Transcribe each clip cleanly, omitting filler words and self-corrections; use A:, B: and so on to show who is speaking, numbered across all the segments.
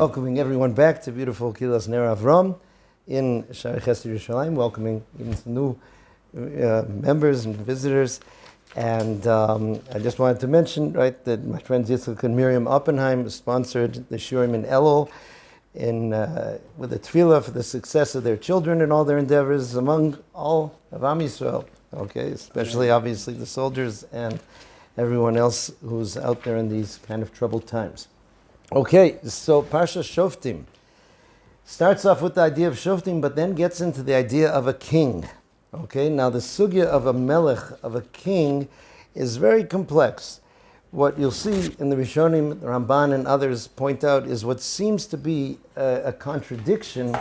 A: welcoming everyone back to beautiful Kilas Ner Avram in Sha'ar Chesed Yerushalayim, welcoming even some new members and visitors. And I just wanted to mention, right, that my friends Yitzchak and Miriam Oppenheim sponsored the Shurim in Elul with a tefillah for the success of their children and all their endeavors among all of Am Yisrael, okay, especially obviously the soldiers and everyone else who's out there in these kind of troubled times. Okay, so Parshas Shoftim starts off with the idea of Shoftim, but then gets into the idea of a king. Okay, now the sugya of a melech, of a king, is very complex. What you'll see in the Rishonim, the Ramban and others point out is what seems to be a contradiction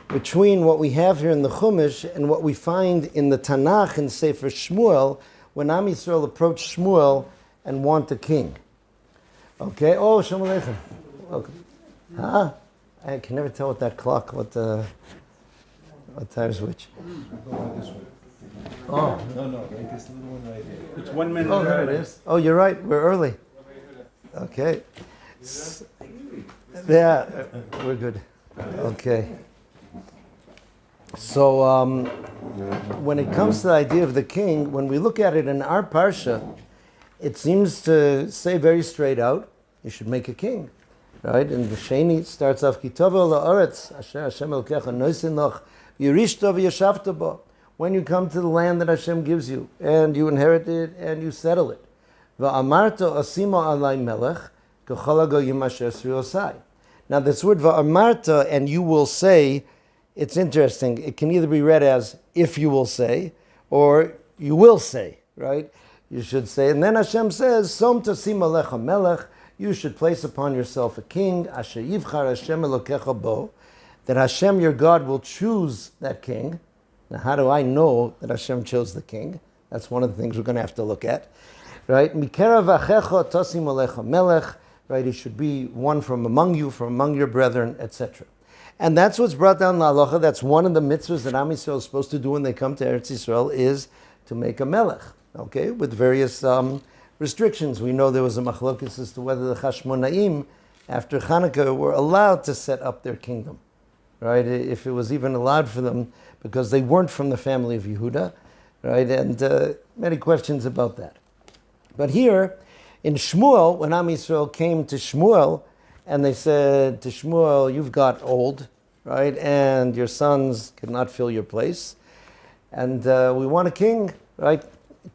A: between what we have here in the Chumash and what we find in the Tanakh and Sefer Shmuel when Am Yisrael approached Shmuel and want a king. Okay, oh, Shalom Aleichem. Okay. Huh? I can never tell with that clock what time's which. Oh.
B: No, like this little one right here. It's 1 minute.
A: Oh, there it is. Oh, you're right, we're early. Okay. Yeah, we're good. Okay. So, when it comes to the idea of the king, when we look at it in our Parsha, it seems to say very straight out, you should make a king, right? And the Sheni starts off, Kitavo la'aretz, asher Hashem elkecha noisin loch, yirishta v'yashavta bo. When you come to the land that Hashem gives you, and you inherit it, and you settle it. Va'amarta asima alai melech, k'chol hagoyim asher sriosai. Now this word va'amarta, and you will say, it's interesting. It can either be read as, if you will say, or you will say, right? You should say, and then Hashem says, Som tasim alecha melech, you should place upon yourself a king, asher yivchar Hashem elokecha bo, that Hashem your God will choose that king. Now how do I know that Hashem chose the king? That's one of the things we're going to have to look at. Right? Mikerav achecha tasim alecha melech, right? He should be one from among you, from among your brethren, etc. And that's what's brought down in the halacha. That's one of the mitzvahs that Am Yisrael is supposed to do when they come to Eretz Yisrael, is to make a melech. Okay, with various restrictions. We know there was a machlokes as to whether the Chashmonaim, after Hanukkah, were allowed to set up their kingdom, right? If it was even allowed for them, because they weren't from the family of Yehuda, right? And many questions about that. But here, in Shmuel, when Am Yisrael came to Shmuel, and they said to Shmuel, you've got old, right? And your sons cannot fill your place. And we want a king, right?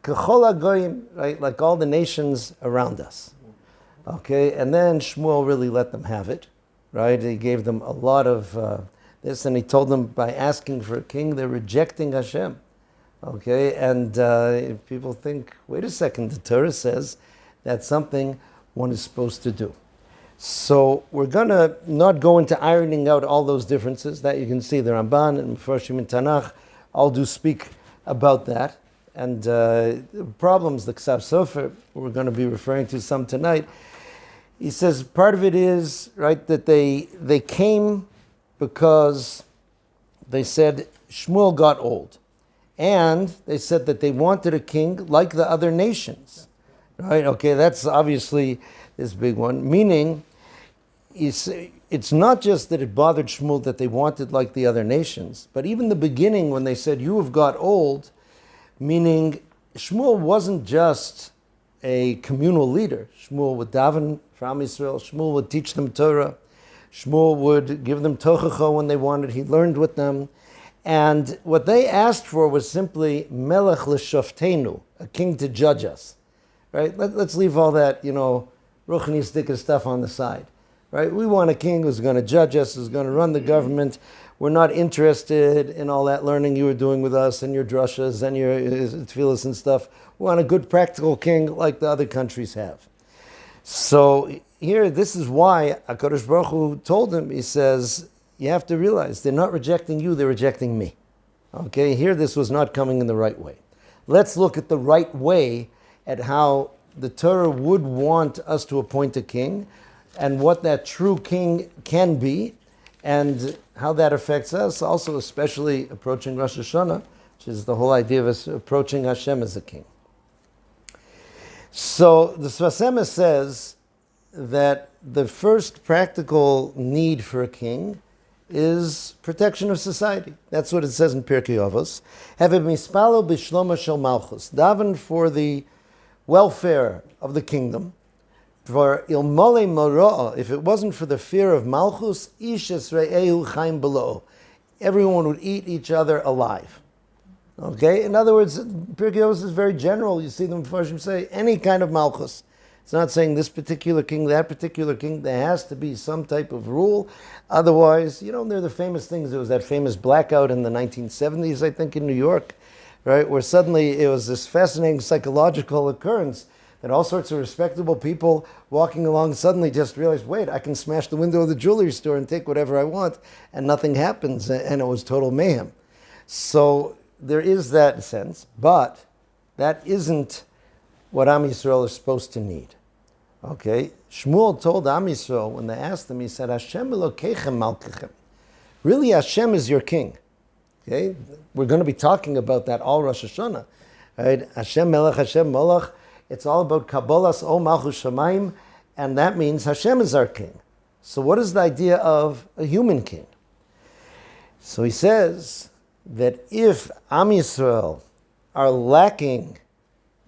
A: K'chol hagoyim, right, like all the nations around us. Okay, and then Shmuel really let them have it, right? He gave them a lot of this, and he told them by asking for a king, they're rejecting Hashem. Okay, and if people think, wait a second, the Torah says that's something one is supposed to do. So we're going to not go into ironing out all those differences that you can see. The Ramban and Mefarshim and Tanakh all do speak about that. And problems, the Ksav Sofer, we're going to be referring to some tonight. He says part of it is, right, that they came because they said Shmuel got old. And they said that they wanted a king like the other nations. Right? Okay, that's obviously this big one. Meaning, it's not just that it bothered Shmuel that they wanted like the other nations, but even the beginning when they said, you have got old, meaning Shmuel wasn't just a communal leader. Shmuel would daven for Am Yisrael. Shmuel would teach them Torah. Shmuel would give them tochacha when they wanted. He learned with them. And what they asked for was simply melech l'shoftenu, a king to judge us. Right? Let's leave all that, ruchnistic stuff on the side. Right? We want a king who's going to judge us, who's going to run the government. We're not interested in all that learning you were doing with us and your drushas and your tefillas and stuff. We want a good practical king like the other countries have. So here, this is why HaKadosh Baruch Hu told him, he says, you have to realize they're not rejecting you, they're rejecting me. Okay, here this was not coming in the right way. Let's look at the right way at how the Torah would want us to appoint a king and what that true king can be, and how that affects us, also especially approaching Rosh Hashanah, which is the whole idea of us approaching Hashem as a king. So the Sfas Emes says that the first practical need for a king is protection of society. That's what it says in Pirkei Avos. Have it mispalo b'shlomo shel malchus. Daven for the welfare of the kingdom. For ilmole moro'ah, if it wasn't for the fear of malchus, ish esre'ehu chaim below. Everyone would eat each other alive. Okay? In other words, Pirkei Avos is very general. You see them Mepharshim say any kind of malchus. It's not saying this particular king, that particular king. There has to be some type of rule. Otherwise, there are the famous things. There was that famous blackout in the 1970s, I think, in New York, right? Where suddenly it was this fascinating psychological occurrence that all sorts of respectable people walking along suddenly just realized, wait, I can smash the window of the jewelry store and take whatever I want, and nothing happens. And it was total mayhem. So there is that sense, but that isn't what Am Yisrael is supposed to need. Okay? Shmuel told Am Yisrael, when they asked him, he said, Hashem Elokeichem Malkechem. Really, Hashem is your king. Okay? We're going to be talking about that all Rosh Hashanah. Right? Hashem Melech, Hashem Molech. It's all about Kabbalas O Malchus Shamayim, and that means Hashem is our king. So what is the idea of a human king? So he says that if Am Yisrael are lacking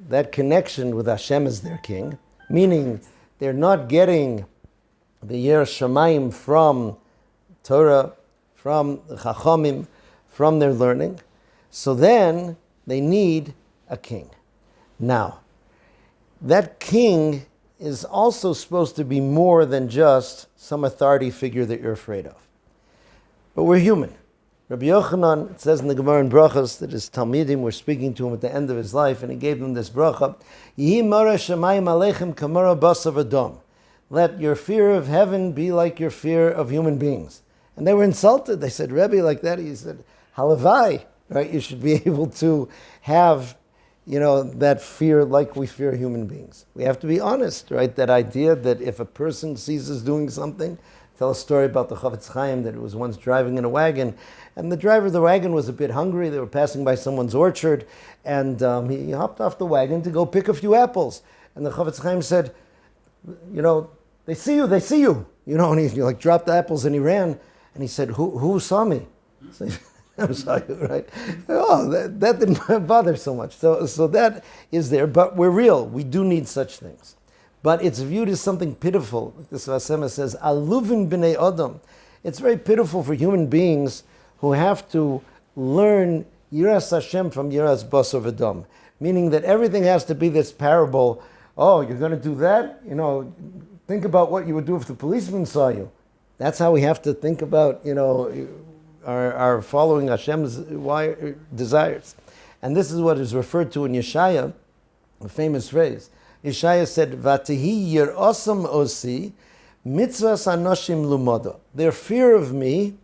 A: that connection with Hashem as their king, meaning they're not getting the Yiras Shamayim from Torah, from the Chachamim, from their learning, so then they need a king. Now, that king is also supposed to be more than just some authority figure that you're afraid of. But we're human. Rabbi Yochanan, it says in the Gemara in Brachas that his Talmidim were speaking to him at the end of his life, and he gave them this bracha, Yehi mara shamayim aleichem kamara basav adom. Let your fear of heaven be like your fear of human beings. And they were insulted. They said, Rebbe, like that. He said, Halavai, right? You should be able to have, that fear like we fear human beings. We have to be honest, right? That idea that if a person sees us doing something, tell a story about the Chavetz Chaim that was once driving in a wagon, and the driver of the wagon was a bit hungry. They were passing by someone's orchard, and he hopped off the wagon to go pick a few apples. And the Chavetz Chaim said, they see you, and he dropped the apples and he ran, and he said, who saw me? So, I saw you, right? Oh, that didn't bother so much. So that is there, but we're real. We do need such things. But it's viewed as something pitiful. Like the Vasema says, Aluvin b'nei Adam. It's very pitiful for human beings who have to learn Yiras Hashem from Yiras Basar V'Dam. Meaning that everything has to be this parable. Oh, you're going to do that? Think about what you would do if the policeman saw you. That's how we have to think about, our following Hashem's desires. And this is what is referred to in Yeshaya, a famous phrase. Yeshaya said, Vatihi yir'osam osi mitzvahs anoshim lumada. Their fear of me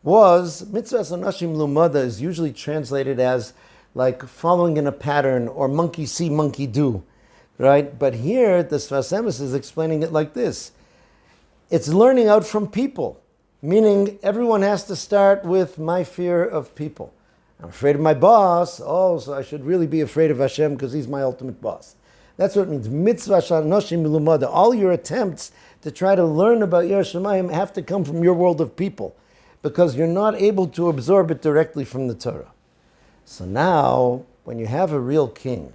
A: was, mitzvahs anoshim lumada is usually translated as like following in a pattern or monkey see, monkey do, right? But here, the Sfas Emes is explaining it like this. It's learning out from people, meaning everyone has to start with my fear of people. I'm afraid of my boss, so I should really be afraid of Hashem because he's my ultimate boss. That's what it means. Mitzvah shanoshim milumada. All your attempts to try to learn about Yiras Shamayim have to come from your world of people, because you're not able to absorb it directly from the Torah. So now, when you have a real king,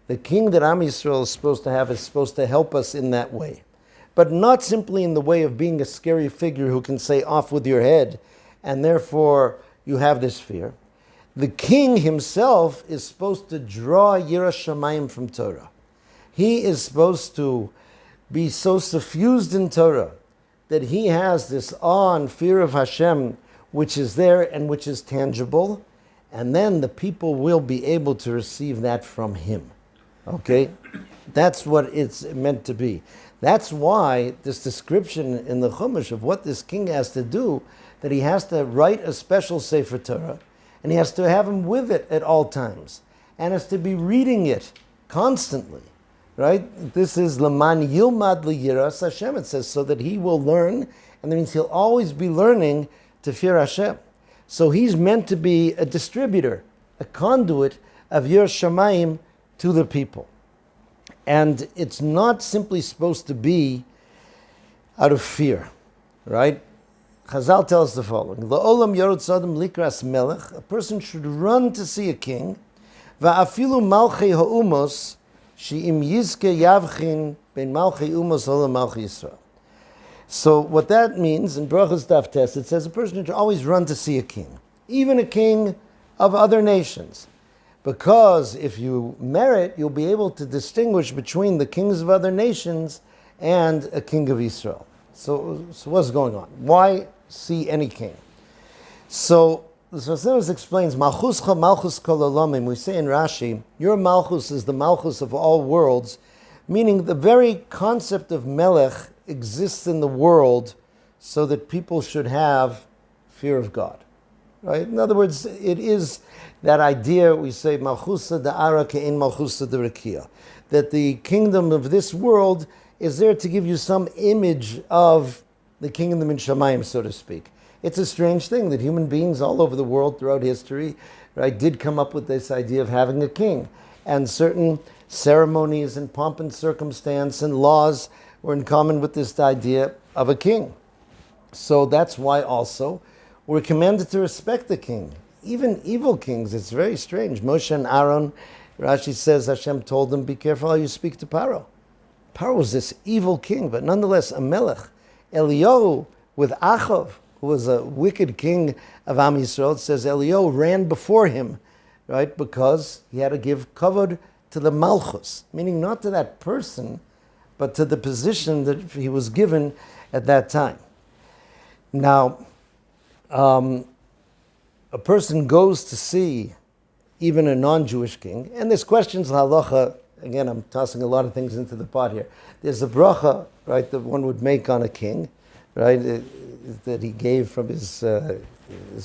A: the king that Am Yisrael is supposed to have is supposed to help us in that way. But not simply in the way of being a scary figure who can say, off with your head, and therefore you have this fear. The king himself is supposed to draw Yiras Shamayim from Torah. He is supposed to be so suffused in Torah that he has this awe and fear of Hashem, which is there and which is tangible, and then the people will be able to receive that from him. Okay? That's what it's meant to be. That's why this description in the Chumash of what this king has to do, that he has to write a special Sefer Torah, and he has to have him with it at all times, and has to be reading it constantly. Right? This is Laman Yilmad Liyiras Hashem. It says so that he will learn, and that means he'll always be learning to fear Hashem. So he's meant to be a distributor, a conduit of Yiras Shamayim to the people. And it's not simply supposed to be out of fear, right? Chazal tells the following: La'olam yorotz adam likras melech. A person should run to see a king. Va'afilu malchei ha'umos she'im yizke yavchin ben malchei umos olam malchei Yisrael. So what that means in Brachas Daf Tes, it says a person should always run to see a king, even a king of other nations, because if you merit, you'll be able to distinguish between the kings of other nations and a king of Israel. So what's going on? Why see any king? So the Sfas explains, Malchuscha Malchus Kol Olamim. We say in Rashi, your Malchus is the Malchus of all worlds, meaning the very concept of Melech exists in the world so that people should have fear of God. Right? In other words, it is that idea, we say, Malchusa da'ara ke'in Malchusa de'rekia, that the kingdom of this world is there to give you some image of the kingdom in Shamayim, so to speak. It's a strange thing that human beings all over the world throughout history, right, did come up with this idea of having a king. And certain ceremonies and pomp and circumstance and laws were in common with this idea of a king. So that's why also we're commanded to respect the king. Even evil kings, it's very strange. Moshe and Aaron, Rashi says Hashem told them, be careful how you speak to Paro. Paro was this evil king, but nonetheless a melech. Eliyahu with Achav, who was a wicked king of Am Yisrael, it says Eliyahu ran before him, right, because he had to give kavod to the malchus, meaning not to that person, but to the position that he was given at that time. Now, a person goes to see even a non-Jewish king, and there's questions halacha. Again, I'm tossing a lot of things into the pot here. There's a bracha, right, that one would make on a king, right, that he gave from his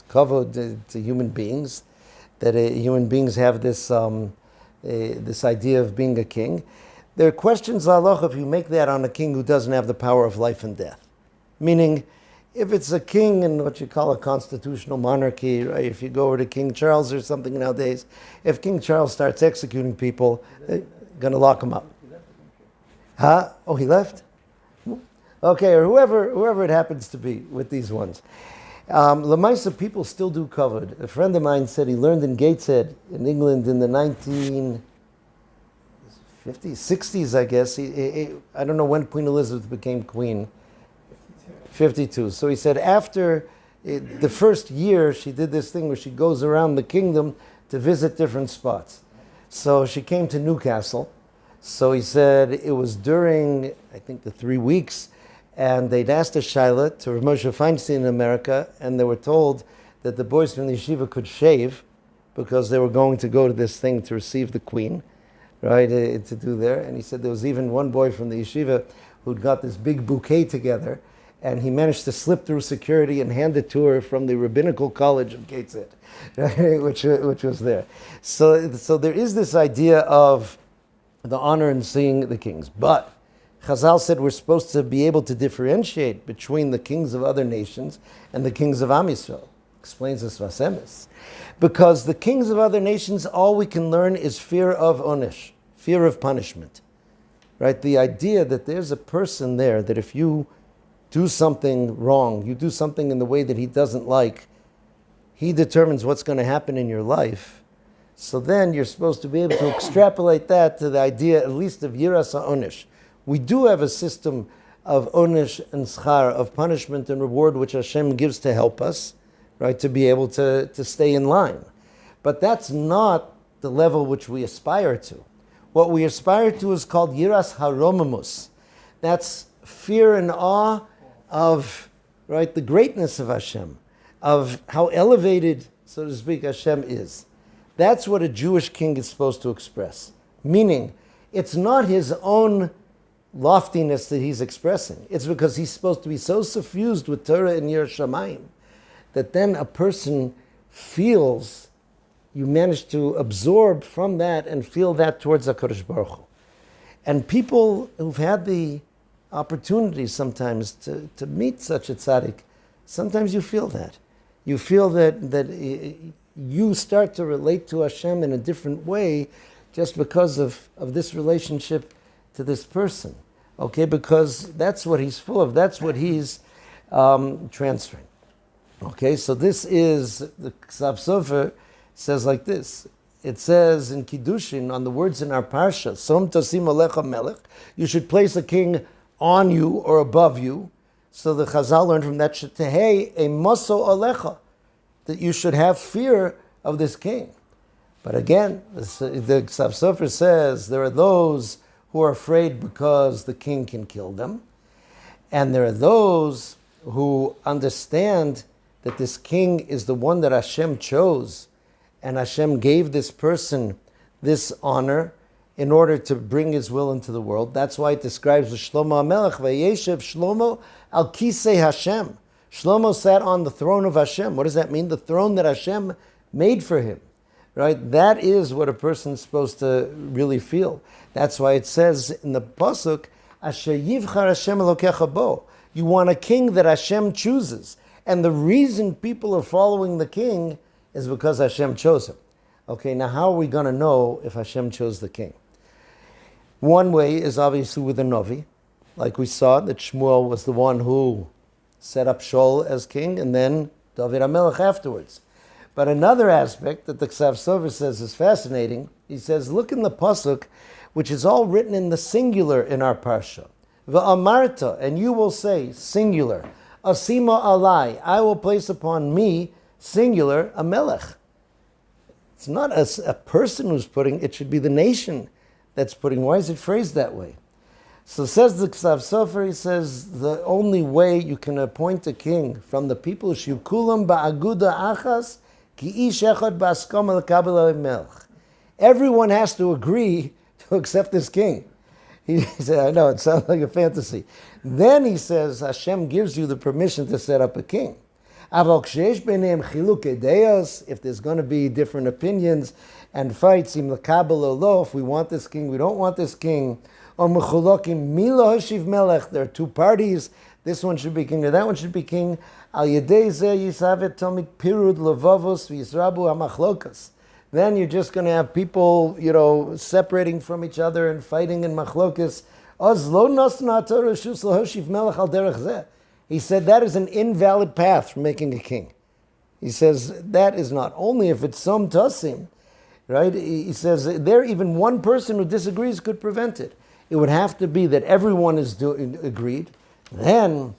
A: kavod to human beings, that human beings have this this idea of being a king. There are questions halacha if you make that on a king who doesn't have the power of life and death, meaning, if it's a king in what you call a constitutional monarchy, right? If you go over to King Charles or something nowadays, if King Charles starts executing people, they're going to lock him up. Huh? Oh, he left? Okay, or whoever it happens to be with these ones. Lamaisa, people still do kavod. A friend of mine said he learned in Gateshead in England in the 1950s, 60s, I guess. I don't know when Queen Elizabeth became queen. 52. So he said after the first year, she did this thing where she goes around the kingdom to visit different spots. So she came to Newcastle. So he said it was during, I think, the 3 weeks, and they'd asked a Shaila to Rav Moshe Feinstein in America, and they were told that the boys from the yeshiva could shave because they were going to go to this thing to receive the queen, right, to do there. And he said there was even one boy from the yeshiva who'd got this big bouquet together, and he managed to slip through security and hand it to her from the Rabbinical College of Gateshead, which was there. So there is this idea of the honor in seeing the kings. But Chazal said we're supposed to be able to differentiate between the kings of other nations and the kings of Am Yisrael. Explains this Vasemis. Because the kings of other nations, all we can learn is fear of onish, fear of punishment. Right? The idea that there's a person there that if you do something wrong, you do something in the way that he doesn't like, he determines what's going to happen in your life. So then you're supposed to be able to extrapolate that to the idea at least of yiras ha'onish. We do have a system of onish and schar, of punishment and reward, which Hashem gives to help us, right, to be able to stay in line. But that's not the level which we aspire to. What we aspire to is called yiras haromamus. That's fear and awe of, right, the greatness of Hashem, of how elevated, so to speak, Hashem is. That's what a Jewish king is supposed to express. Meaning, it's not his own loftiness that he's expressing. It's because he's supposed to be so suffused with Torah and Yiras Shamayim that then a person feels, you manage to absorb from that and feel that towards HaKadosh Baruch Hu. And people who've had the opportunity sometimes to meet such a tzaddik, sometimes you feel that. You feel that you start to relate to Hashem in a different way just because of this relationship to this person. Okay, because that's what he's full of. That's what he's transferring. Okay, so this is, the Ksav Sofer says like this. It says in Kiddushin, on the words in our Parsha, Som Tasim Alecha Melech, you should place a king on you or above you. So the Chazal learned from that, Shetehei a Moso Alecha, that you should have fear of this king. But again, the Ksav Sofer says there are those who are afraid because the king can kill them. And there are those who understand that this king is the one that Hashem chose, and Hashem gave this person this honor in order to bring his will into the world. That's why it describes the Shlomo HaMelech, Vayeshev Shlomo al Kisei Hashem. Shlomo sat on the throne of Hashem. What does that mean? The throne that Hashem made for him. Right? That is what a person's supposed to really feel. That's why it says in the Pasuk, Asher yivchar Hashem Elokecha bo. You want a king that Hashem chooses. And the reason people are following the king is because Hashem chose him. Okay, now how are we going to know if Hashem chose the king? One way is obviously with a Novi. Like we saw, that Shmuel was the one who set up Shaul as king, and then David HaMelech afterwards. But another aspect that the Ksav Sofer says is fascinating, he says, look in the Pasuk, which is all written in the singular in our Parsha. V'amarta, and you will say, singular, Asima alai, I will place upon me, singular, a melech. It's not a person who's putting, it should be the nation that's putting. Why is it phrased that way? So says the Ksav Sofer, he says, the only way you can appoint a king from the people, Shukulam ba'aguda achas, ki ish echad ba'askama l'kabel melech. Everyone has to agree to accept this king. He said, I know, it sounds like a fantasy. Then he says, Hashem gives you the permission to set up a king. If there's going to be different opinions and fights, if we want this king, we don't want this king, there are two parties, this one should be king or that one should be king. Then you're just going to have people, separating from each other and fighting in machlokas. He said that is an invalid path for making a king. He says that is not only if it's som tasim, right? He says there even one person who disagrees could prevent it. It would have to be that everyone is agreed. Then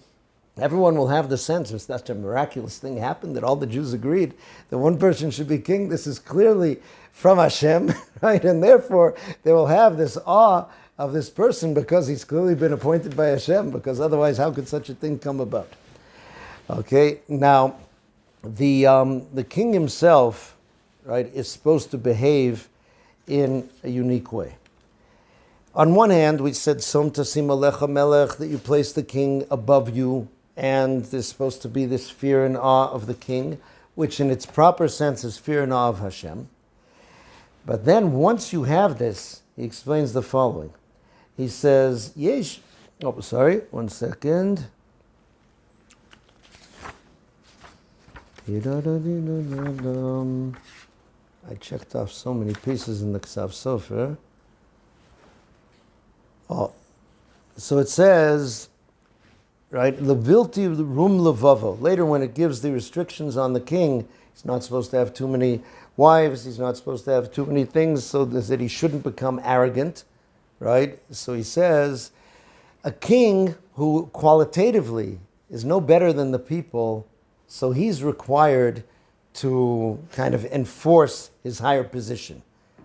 A: everyone will have the sense if such a miraculous thing happened that all the Jews agreed that one person should be king. This is clearly from Hashem, right? And therefore they will have this awe of this person because he's clearly been appointed by Hashem, because otherwise how could such a thing come about? Okay, now the king himself, right, is supposed to behave in a unique way. On one hand, we said, Som tasim alecha melech, that you place the king above you, and there's supposed to be this fear and awe of the king, which in its proper sense is fear and awe of Hashem. But then once you have this, he explains the following. He says, Yesh, one second. I checked off so many pieces in the Ksav Sofer. So it says, right, Levilti of the room levavo. Later when it gives the restrictions on the king, he's not supposed to have too many wives, he's not supposed to have too many things, so that he shouldn't become arrogant, right? So he says, a king who qualitatively is no better than the people, so he's required to kind of enforce his higher position.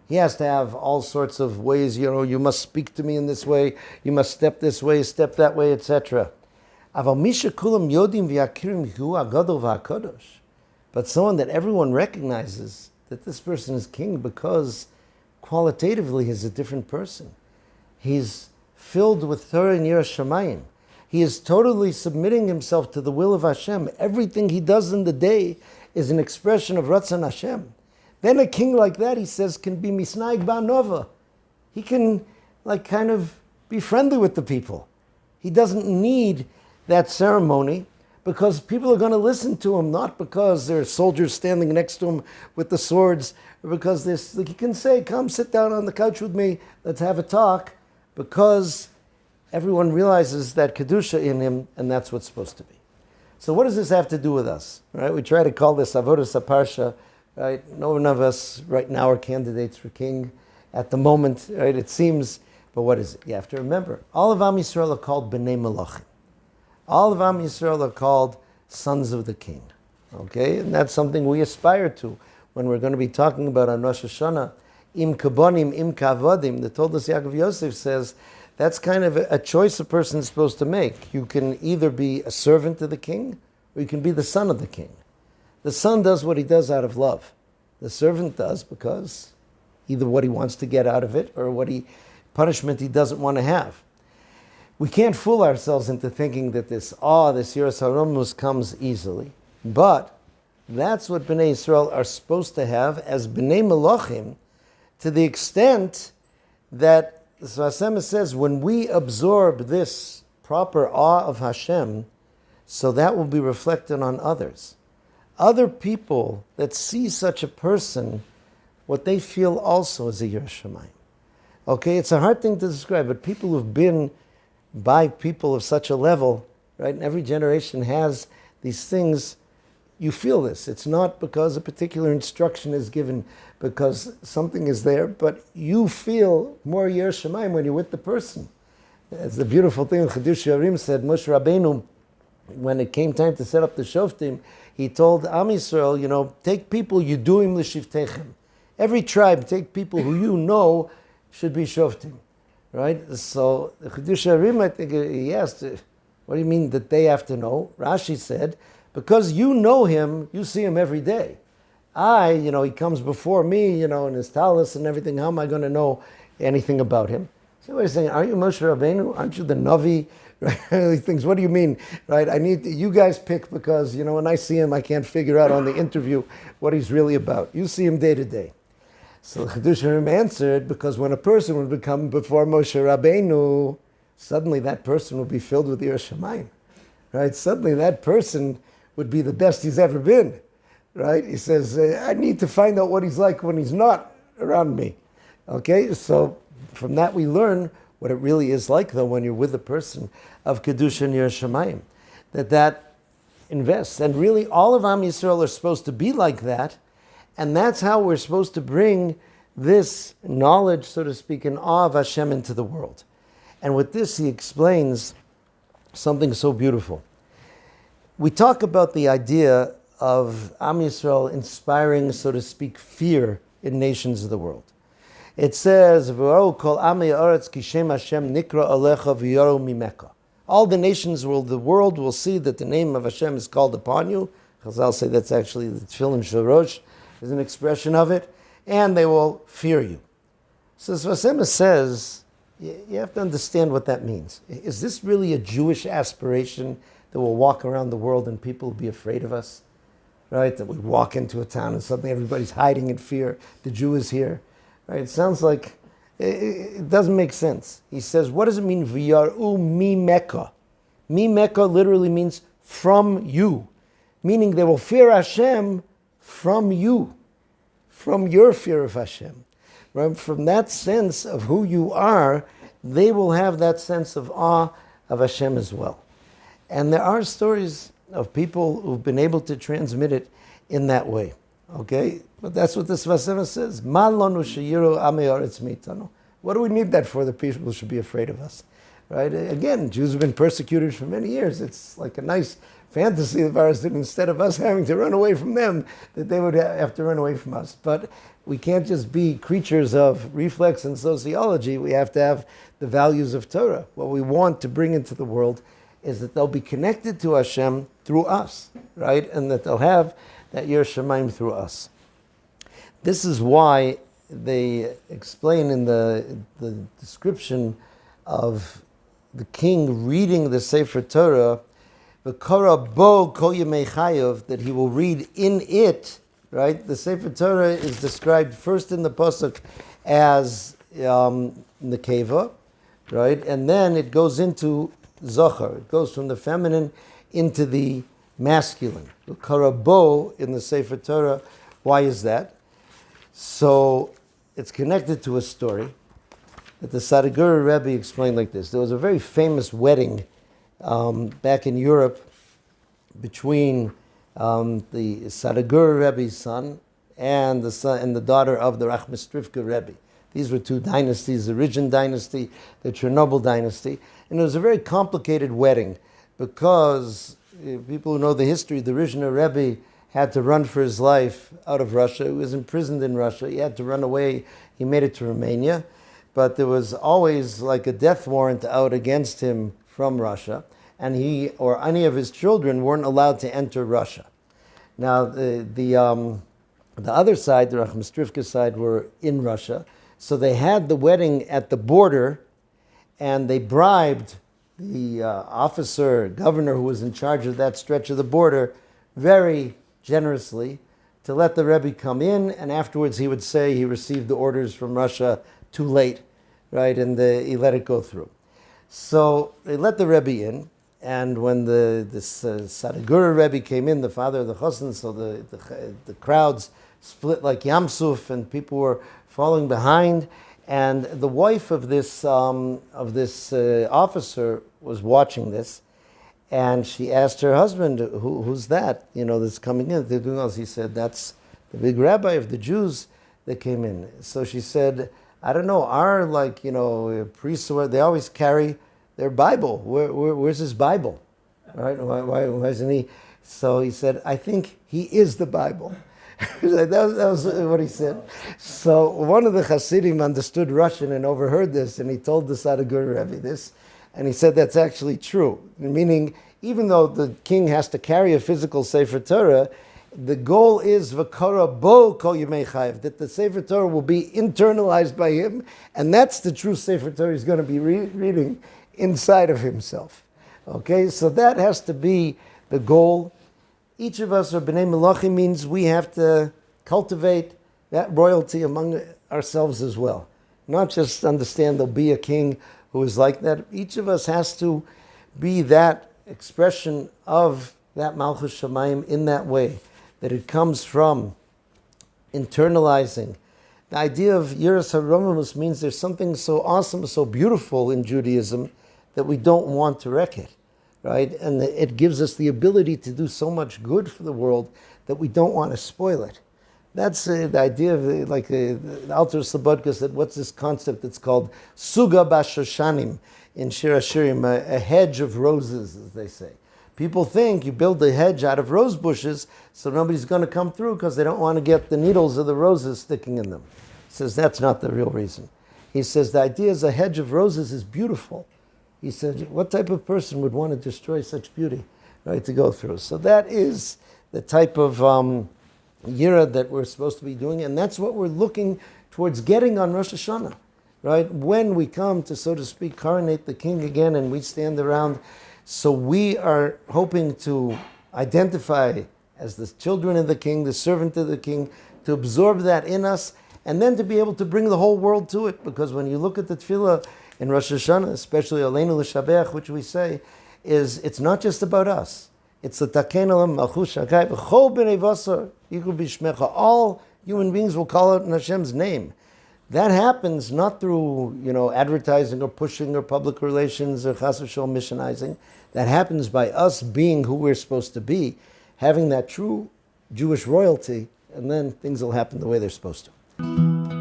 A: He has to have all sorts of ways, you must speak to me in this way, you must step this way, step that way, etc. But someone that everyone recognizes that this person is king because qualitatively he's a different person. He's filled with Torah and Yiras Shamayim. He is totally submitting himself to the will of Hashem. Everything he does in the day is an expression of Ratzon Hashem. Then a king like that, he says, can be misnaig ba'nova. He can kind of be friendly with the people. He doesn't need that ceremony because people are going to listen to him, not because there are soldiers standing next to him with the swords, or because he can say, come sit down on the couch with me, let's have a talk, because everyone realizes that Kedusha in him, and that's what's supposed to be. So what does this have to do with us? Right? We try to call this Avodas HaParsha. Right? No one of us right now are candidates for king at the moment. Right? It seems, but what is it? You have to remember, all of Am Yisrael are called Bnei Melachim. All of Am Yisrael are called sons of the king. Okay? And that's something we aspire to when we're going to be talking about on Rosh Hashanah. Im kabonim, im kavodim. The Toldos Yaakov Yosef says that's kind of a choice a person is supposed to make. You can either be a servant to the king, or you can be the son of the king. The son does what he does out of love. The servant does because either what he wants to get out of it or punishment he doesn't want to have. We can't fool ourselves into thinking that this Yiras HaRomus comes easily. But that's what Bnei Yisrael are supposed to have as Bnei Melachim, to the extent that the Sfas says when we absorb this proper awe of Hashem, so that will be reflected on others. Other people that see such a person, what they feel also is a Yiras Shamayim. Okay, it's a hard thing to describe, but people who've been by people of such a level, right, and every generation has these things, you feel this. It's not because a particular instruction is given, because something is there, but you feel more Yiras Shamayim when you're with the person. It's the beautiful thing Chidush Yarim said, Moshe Rabbeinu, when it came time to set up the Shoftim, he told Am Yisrael, take people Yeduim l'shivtechem. Every tribe, take people who you know should be Shoftim. Right? So the Chidush Yarim, I think he asked, what do you mean that they have to know? Rashi said, because you know him, you see him every day. He comes before me, in his talus and everything. How am I going to know anything about him? So what he's saying, aren't you Moshe Rabbeinu? Aren't you the Navi? Right? He thinks, what do you mean? Right? I need you guys pick because, when I see him, I can't figure out on the interview what he's really about. You see him day to day. So Chidush Yarim answered, because when a person would become before Moshe Rabbeinu, suddenly that person would be filled with Yiras Shamayim. Right? Suddenly that person would be the best he's ever been. Right? He says, I need to find out what he's like when he's not around me. Okay? So from that we learn what it really is like, though, when you're with a person of Kedusha and Yiras Shamayim. That invests. And really all of Am Yisrael are supposed to be like that. And that's how we're supposed to bring this knowledge, so to speak, in awe of Hashem into the world. And with this he explains something so beautiful. We talk about the idea of Am Yisrael inspiring, so to speak, fear in nations of the world. It says, all the nations of the world will see that the name of Hashem is called upon you. Chazal say that's actually the Tefillin Shorosh is an expression of it, and they will fear you. So Sfas says, you have to understand what that means. Is this really a Jewish aspiration that we'll walk around the world and people will be afraid of us? Right? That we walk into a town and suddenly everybody's hiding in fear. The Jew is here. Right? It sounds like it doesn't make sense. He says, what does it mean? V'yar'u mi Mecca. Mi Mecca literally means from you. Meaning they will fear Hashem from you. From your fear of Hashem. Right? From that sense of who you are, they will have that sense of awe of Hashem as well. And there are stories of people who've been able to transmit it in that way. Okay? But that's what the Sfas says. Ma lanu sheyiru amei haaretz meitanu. What do we need that for? The people should be afraid of us. Right? Again, Jews have been persecuted for many years. It's like a nice fantasy of ours that instead of us having to run away from them, that they would have to run away from us. But we can't just be creatures of reflex and sociology. We have to have the values of Torah. What we want to bring into the world is that they'll be connected to Hashem through us, right? And that they'll have that Yiras Shamayim through us. This is why they explain in the description of the king reading the Sefer Torah, V'kara bo kol yemei chayav, that he will read in it, right? The Sefer Torah is described first in the pasuk as nekeva, right? And then it goes into Zohar. It goes from the feminine into the masculine. V'kara bo in the Sefer Torah. Why is that? So it's connected to a story. that the Sadhguru Rebbe explained like this. There was a very famous wedding back in Europe between the Sadhguru Rebbe's son and the daughter of the Rachmistrivka Rebbe. These were two dynasties, the Rizhin dynasty, the Chernobyl dynasty. And it was a very complicated wedding because people who know the history, the Rizhin Rebbe had to run for his life out of Russia. He was imprisoned in Russia. He had to run away. He made it to Romania. But there was always like a death warrant out against him from Russia. And he or any of his children weren't allowed to enter Russia. Now, the other side, the Rachmistrivka side, were in Russia. So they had the wedding at the border, and they bribed the governor who was in charge of that stretch of the border very generously to let the Rebbe come in, and afterwards he would say he received the orders from Russia too late, right, and he let it go through. So they let the Rebbe in, and when this Sadhguru Rebbe came in, the father of the chassan, so the crowds split like Yamsuf, and people were falling behind. And the wife of this officer was watching this, and she asked her husband, "Who's that? That's coming in?" They're doing all this. He said, "That's the big rabbi of the Jews that came in." So she said, "I don't know. Our priests, they always carry their Bible. Where's his Bible? Right? Why isn't he?" So he said, "I think he is the Bible." that was what he said. So one of the Hasidim understood Russian and overheard this, and he told the Sadhguru Rebbe this, and he said that's actually true. Meaning, even though the king has to carry a physical Sefer Torah, the goal is v'kara bo kol yemei chayev, that the Sefer Torah will be internalized by him, and that's the true Sefer Torah he's going to be reading inside of himself. Okay, so that has to be the goal. Each of us are B'nai Melachim, means we have to cultivate that royalty among ourselves as well. Not just understand there'll be a king who is like that. Each of us has to be that expression of that Malchus Shamayim in that way, that it comes from internalizing. The idea of Yiras HaRomamus means there's something so awesome, so beautiful in Judaism that we don't want to wreck it. Right? And it gives us the ability to do so much good for the world that we don't want to spoil it. That's the idea of the Alter Slobodka said, what's this concept? It's called Suga Bashoshanim in Shir Hashirim, a hedge of roses, as they say. People think you build a hedge out of rose bushes so nobody's going to come through because they don't want to get the needles of the roses sticking in them. He says that's not the real reason. He says the idea is a hedge of roses is beautiful. He said, what type of person would want to destroy such beauty, right, to go through? So that is the type of yira that we're supposed to be doing, and that's what we're looking towards getting on Rosh Hashanah, right? When we come to, so to speak, coronate the king again and we stand around. So we are hoping to identify as the children of the king, the servant of the king, to absorb that in us, and then to be able to bring the whole world to it. Because when you look at the tefillah, in Rosh Hashanah, especially Aleinu L'Shabeach, which we say, it's not just about us. It's the Taken Olam Malchus Shakai B'chol B'nei Vasar Yikru B'Shmecha. All human beings will call out in Hashem's name. That happens not through advertising or pushing or public relations or chas v'sholom missionizing. That happens by us being who we're supposed to be, having that true Jewish royalty, and then things will happen the way they're supposed to.